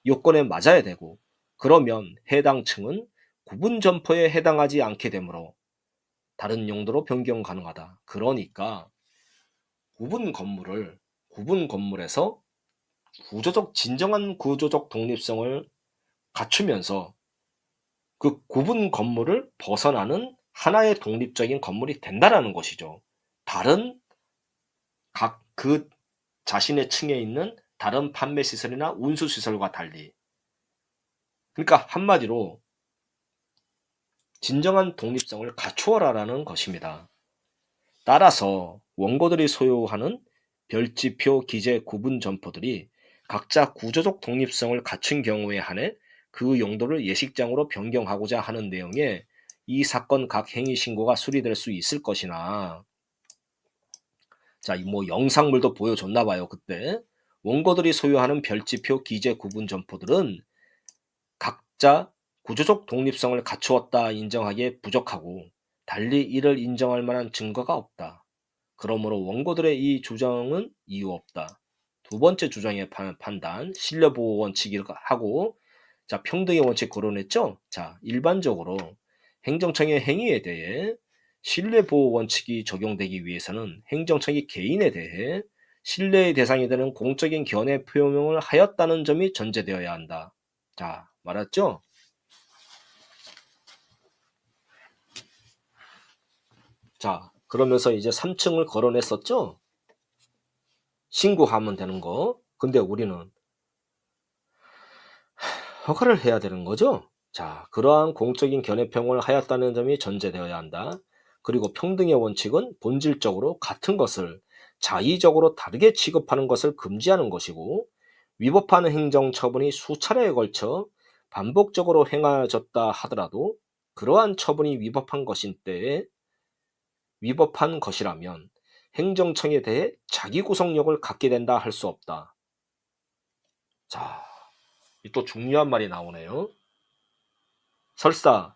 요건에 맞아야 되고, 그러면 해당 층은 구분 점포에 해당하지 않게 되므로 다른 용도로 변경 가능하다. 그러니까 구분 건물에서 진정한 구조적 독립성을 갖추면서 그 구분 건물을 벗어나는 하나의 독립적인 건물이 된다라는 것이죠. 다른 각 그 자신의 층에 있는 다른 판매 시설이나 운수 시설과 달리. 그러니까 한마디로 진정한 독립성을 갖추어라라는 것입니다. 따라서 원고들이 소유하는 별지표 기재 구분 점포들이 각자 구조적 독립성을 갖춘 경우에 한해 그 용도를 예식장으로 변경하고자 하는 내용의 이 사건 각 행위 신고가 수리될 수 있을 것이나, 자, 뭐 영상물도 보여줬나 봐요. 그때 원고들이 소유하는 별지표 기재 구분 점포들은 각자 구조적 독립성을 갖추었다 인정하기에 부족하고 달리 이를 인정할 만한 증거가 없다. 그러므로 원고들의 이 주장은 이유 없다. 두 번째 주장의 판단, 신뢰보호 원칙을 하고, 자, 평등의 원칙 거론했죠? 자, 일반적으로 행정청의 행위에 대해 신뢰보호 원칙이 적용되기 위해서는 행정청이 개인에 대해 신뢰의 대상이 되는 공적인 견해 표명을 하였다는 점이 전제되어야 한다. 자, 말했죠? 자, 그러면서 이제 3층을 거론했었죠? 신고하면 되는 거. 근데 우리는 허가를 해야 되는 거죠. 자, 그러한 공적인 견해평을 하였다는 점이 전제되어야 한다. 그리고 평등의 원칙은 본질적으로 같은 것을 자의적으로 다르게 취급하는 것을 금지하는 것이고, 위법한 행정처분이 수차례에 걸쳐 반복적으로 행하여졌다 하더라도 그러한 처분이 위법한 것이라면 행정청에 대해 자기 구속력을 갖게 된다 할 수 없다. 자, 또 중요한 말이 나오네요. 설사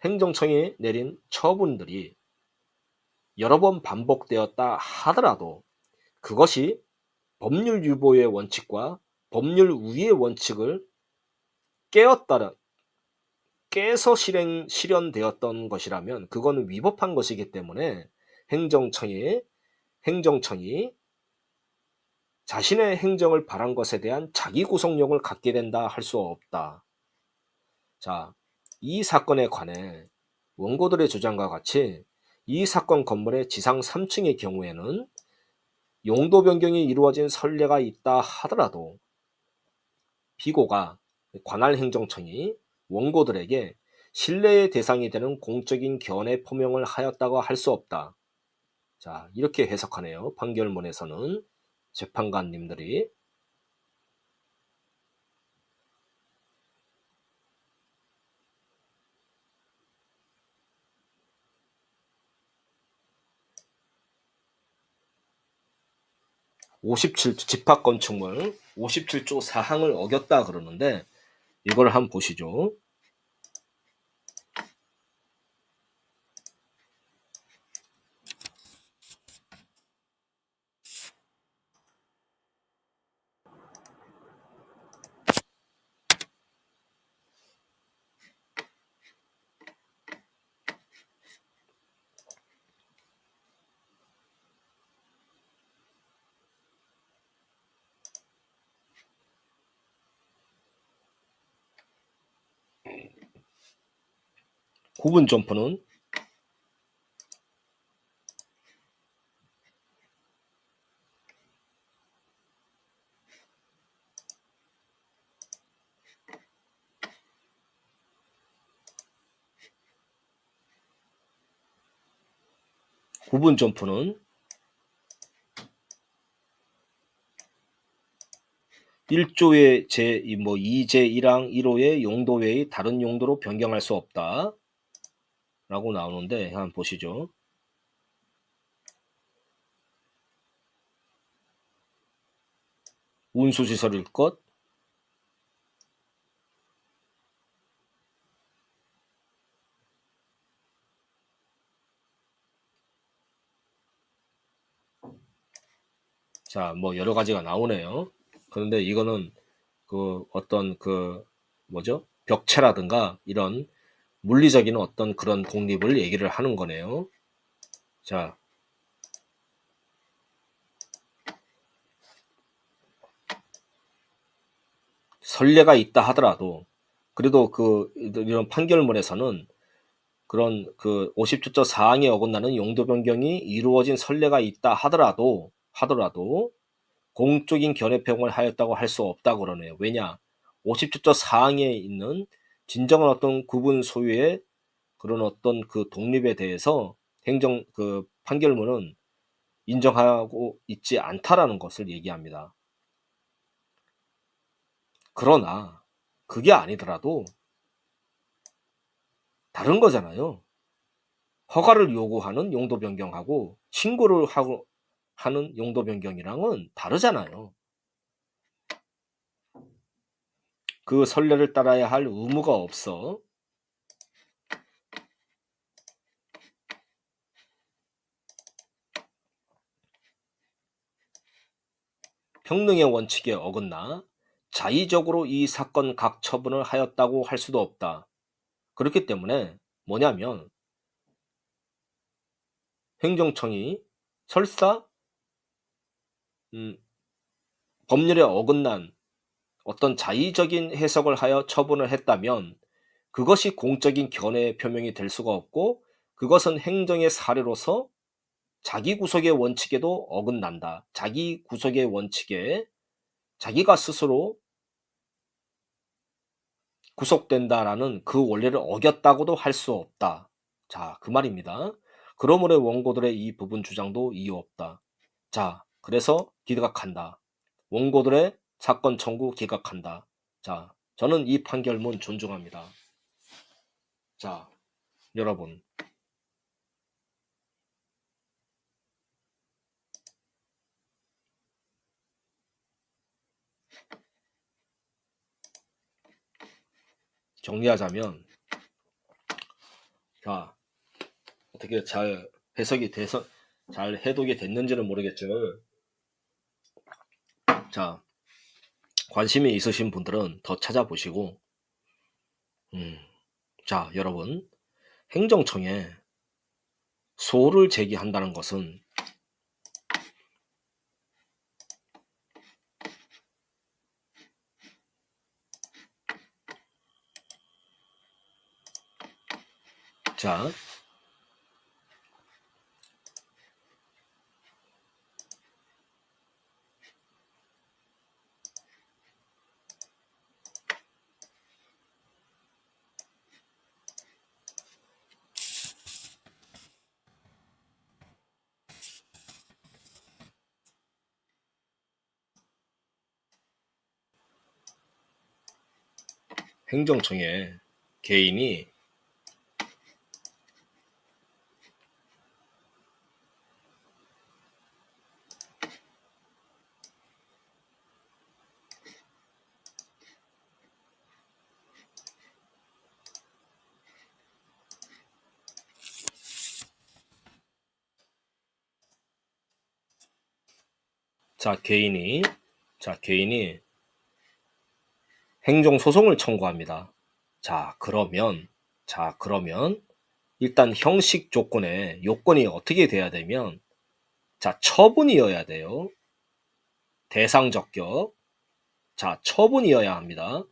행정청이 내린 처분들이 여러 번 반복되었다 하더라도 그것이 법률 유보의 원칙과 법률 우위의 원칙을 깨서 실현되었던 것이라면 그거는 위법한 것이기 때문에 행정청이 자신의 행정을 바란 것에 대한 자기 구속력을 갖게 된다 할 수 없다. 자, 이 사건에 관해 원고들의 주장과 같이 이 사건 건물의 지상 3층의 경우에는 용도 변경이 이루어진 선례가 있다 하더라도 비고가 관할 행정청이 원고들에게 신뢰의 대상이 되는 공적인 견해 표명을 하였다고 할 수 없다. 자, 이렇게 해석하네요. 판결문에서는 재판관님들이. 집합건축물 57조 사항을 어겼다 그러는데 이걸 한번 보시죠. 구분 점포는 구분 점포는 1조의 뭐 2제 1항 1호의 용도 외의 다른 용도로 변경할 수 없다 라고 나오는데 한번 보시죠. 운수시설일 것, 자, 뭐 여러 가지가 나오네요. 그런데 이거는 그 어떤 그 뭐죠? 벽체라든가 이런 물리적인 어떤 그런 독립을 얘기를 하는 거네요. 자, 선례가 있다 하더라도 그래도 그 이런 판결문에서는 그런 그 50조자 사항에 어긋나는 용도 변경이 이루어진 선례가 있다 하더라도 공적인 견해 표명을 하였다고 할 수 없다고 그러네요. 왜냐? 50조자 사항에 있는 진정한 어떤 구분 소유의 그런 어떤 그 독립에 대해서 행정 그 판결문은 인정하고 있지 않다라는 것을 얘기합니다. 그러나 그게 아니더라도 다른 거잖아요. 허가를 요구하는 용도 변경하고 신고를 하고 하는 용도 변경이랑은 다르잖아요. 그 선례를 따라야 할 의무가 없어. 평등의 원칙에 어긋나 자의적으로 이 사건 각 처분을 하였다고 할 수도 없다. 그렇기 때문에 뭐냐면 행정청이 설사 법률에 어긋난 어떤 자의적인 해석을 하여 처분을 했다면 그것이 공적인 견해 표명이 될 수가 없고 그것은 행정의 사례로서 자기 구속의 원칙에도 어긋난다. 자기 구속의 원칙에 자기가 스스로 구속된다라는 그 원리를 어겼다고도 할 수 없다. 자, 그 말입니다. 그러므로 원고들의 이 부분 주장도 이유 없다. 자, 그래서 기각한다. 원고들의 사건 청구 기각한다. 자, 저는 이 판결문 존중합니다. 자, 여러분. 정리하자면, 자, 어떻게 잘 해석이 돼서, 잘 해독이 됐는지는 모르겠지만, 자, 관심이 있으신 분들은 더 찾아보시고, 자, 여러분, 행정청에 소를 제기한다는 것은 자, 행정청에 개인이 개인이 행정소송을 청구합니다. 그러면 일단 형식 조건에 요건이 어떻게 돼야 되면 처분이어야 돼요. 대상 적격. 처분이어야 합니다.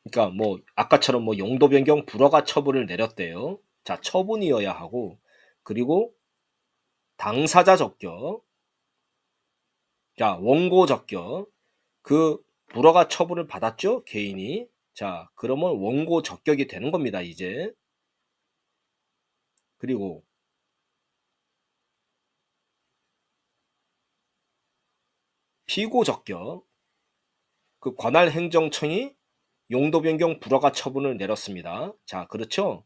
그러니까 뭐 아까처럼 뭐 용도 변경 불허가 처분을 내렸대요. 처분이어야 하고, 그리고 당사자 적격. 원고 적격. 그 불허가 처분을 받았죠, 개인이. 그러면 원고 적격이 되는 겁니다, 이제. 그리고 피고 적격. 그 관할 행정청이 용도 변경 불허가 처분을 내렸습니다. 그렇죠?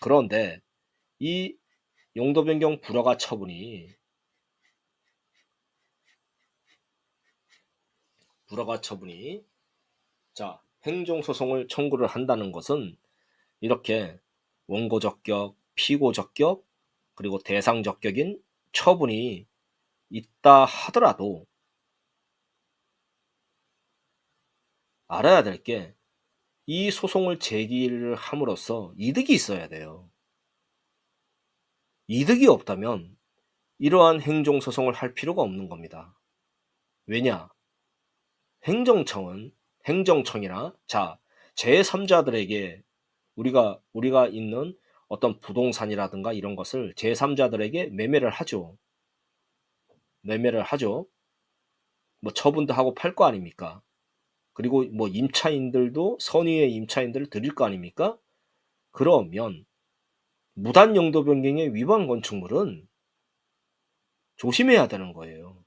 그런데 이 용도 변경 불허가 처분이 행정소송을 청구를 한다는 것은 이렇게 원고 적격, 피고 적격, 그리고 대상 적격인 처분이 있다 하더라도 알아야 될 게, 이 소송을 제기를 함으로써 이득이 있어야 돼요. 이득이 없다면 이러한 행정소송을 할 필요가 없는 겁니다. 왜냐? 행정청이나 제3자들에게 우리가 있는 어떤 부동산이라든가 이런 것을 제3자들에게 매매를 하죠. 뭐 처분도 하고 팔 거 아닙니까? 그리고 뭐 임차인들도 선의의 임차인들을 드릴 거 아닙니까? 그러면 무단 용도 변경의 위반 건축물은 조심해야 되는 거예요.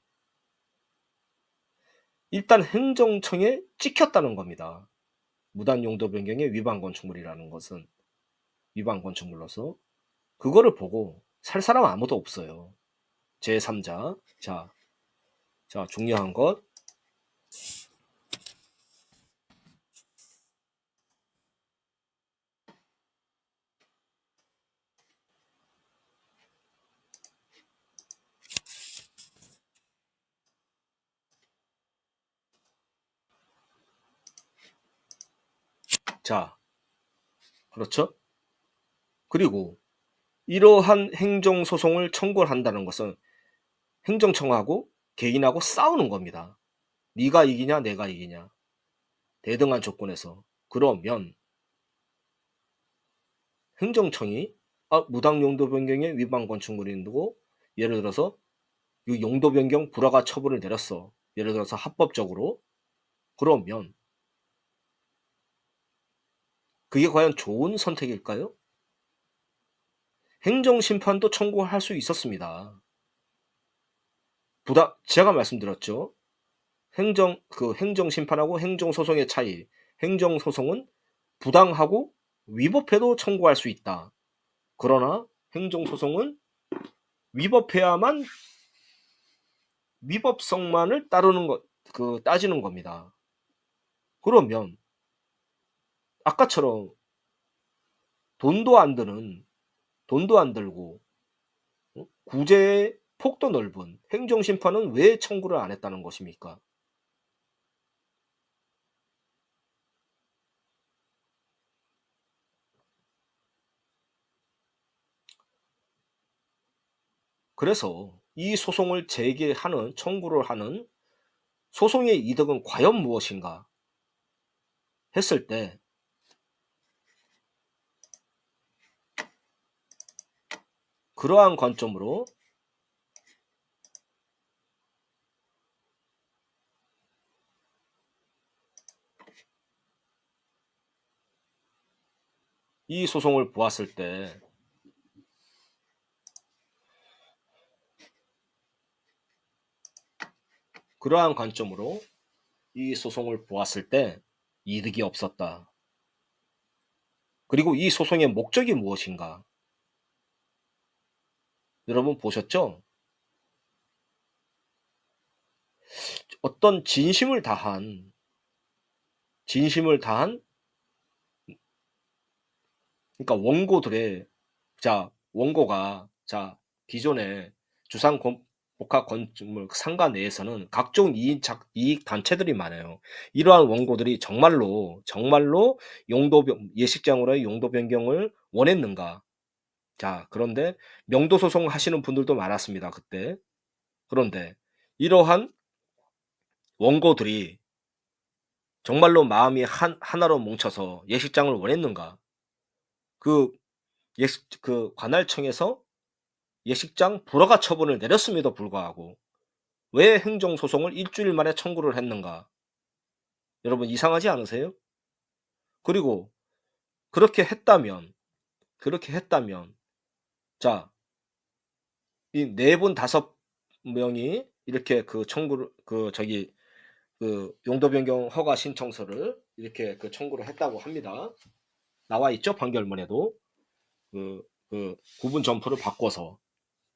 일단 행정청에 찍혔다는 겁니다. 무단 용도 변경의 위반 건축물이라는 것은 위반 건축물로서 그거를 보고 살 사람 아무도 없어요. 제3자. 중요한 것. 그렇죠? 그리고 이러한 행정소송을 청구를 한다는 것은 행정청하고 개인하고 싸우는 겁니다. 네가 이기냐 내가 이기냐, 대등한 조건에서. 그러면 행정청이 무당 용도 변경의 위반 건축물이고, 예를 들어서 이 용도 변경 불허가 처분을 내렸어. 예를 들어서 합법적으로. 그러면 그게 과연 좋은 선택일까요? 행정심판도 청구할 수 있었습니다. 제가 말씀드렸죠. 행정심판하고 행정소송의 차이. 행정소송은 부당하고 위법해도 청구할 수 있다. 그러나 행정소송은 위법해야만, 위법성만을 따지는 겁니다. 그러면 아까처럼 돈도 안 들고 구제의 폭도 넓은 행정심판은 왜 청구를 안 했다는 것입니까? 그래서 이 소송을 청구를 하는 소송의 이득은 과연 무엇인가 했을 때, 그러한 관점으로 이 소송을 보았을 때 그러한 관점으로 이 소송을 보았을 때 이득이 없었다. 그리고 이 소송의 목적이 무엇인가? 여러분 보셨죠? 어떤 진심을 다한 그러니까 원고들의 원고가 기존에 주상복합 건축물 상가 내에서는 각종 이익 단체들이 많아요. 이러한 원고들이 정말로 예식장으로의 용도 변경을 원했는가? 그런데 명도 소송 하시는 분들도 많았습니다, 그때. 그런데 이러한 원고들이 정말로 마음이 하나로 뭉쳐서 예식장을 원했는가? 그 관할청에서 예식장 불허가 처분을 내렸음에도 불구하고 왜 행정소송을 일주일 만에 청구를 했는가? 여러분 이상하지 않으세요? 그리고 그렇게 했다면 자, 이 4분 5명이 이렇게 용도 변경 허가 신청서를 이렇게 청구를 했다고 합니다. 나와 있죠? 판결문에도 구분 점포를 바꿔서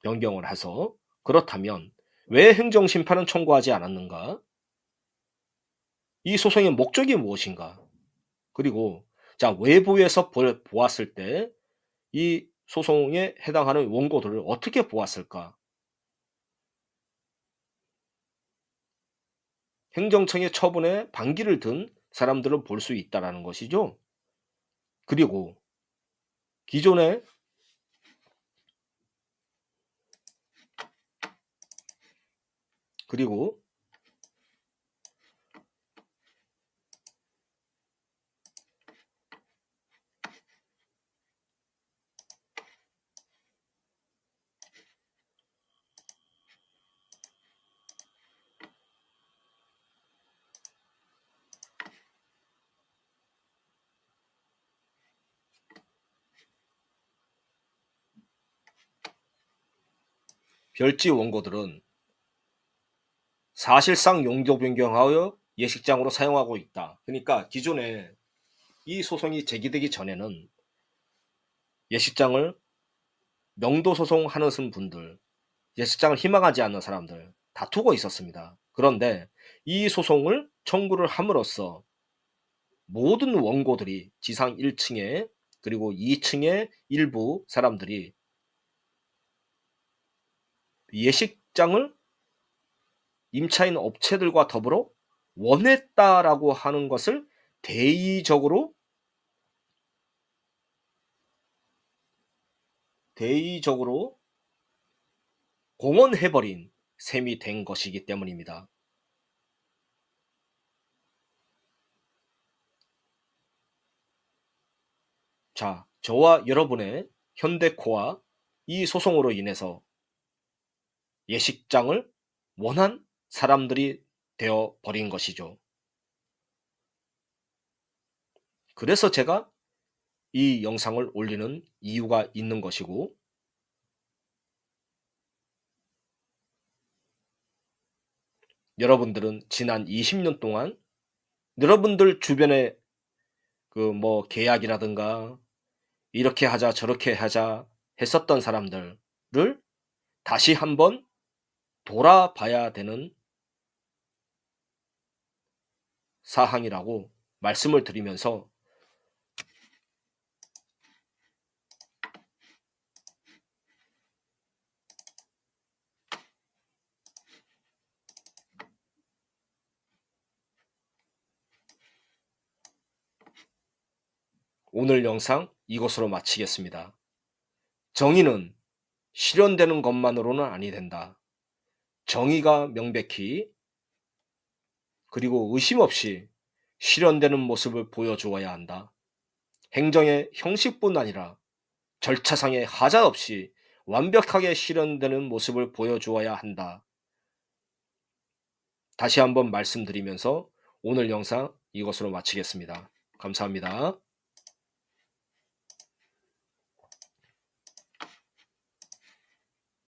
변경을 해서. 그렇다면 왜 행정심판은 청구하지 않았는가? 이 소송의 목적이 무엇인가? 그리고 외부에서 보았을 때 이 소송에 해당하는 원고들을 어떻게 보았을까? 행정청의 처분에 반기를 든 사람들은 볼 수 있다라는 것이죠. 그리고 기존에 그리고 별지 원고들은 사실상 용도 변경하여 예식장으로 사용하고 있다. 그러니까 기존에 이 소송이 제기되기 전에는 예식장을 명도 소송하는 분들, 예식장을 희망하지 않는 사람들 다투고 있었습니다. 그런데 이 소송을 청구를 함으로써 모든 원고들이 지상 1층에 그리고 2층의 일부 사람들이 예식장을 임차인 업체들과 더불어 원했다라고 하는 것을 대의적으로 공언해버린 셈이 된 것이기 때문입니다. 저와 여러분의 현대코와 이 소송으로 인해서 예식장을 원한 사람들이 되어 버린 것이죠. 그래서 제가 이 영상을 올리는 이유가 있는 것이고, 여러분들은 지난 20년 동안 여러분들 주변에 계약이라든가 이렇게 하자 저렇게 하자 했었던 사람들을 다시 한번 돌아봐야 되는 사항이라고 말씀을 드리면서 오늘 영상 이것으로 마치겠습니다. 정의는 실현되는 것만으로는 아니 된다. 정의가 명백히 그리고 의심 없이 실현되는 모습을 보여주어야 한다. 행정의 형식뿐 아니라 절차상의 하자 없이 완벽하게 실현되는 모습을 보여주어야 한다. 다시 한번 말씀드리면서 오늘 영상 이것으로 마치겠습니다. 감사합니다.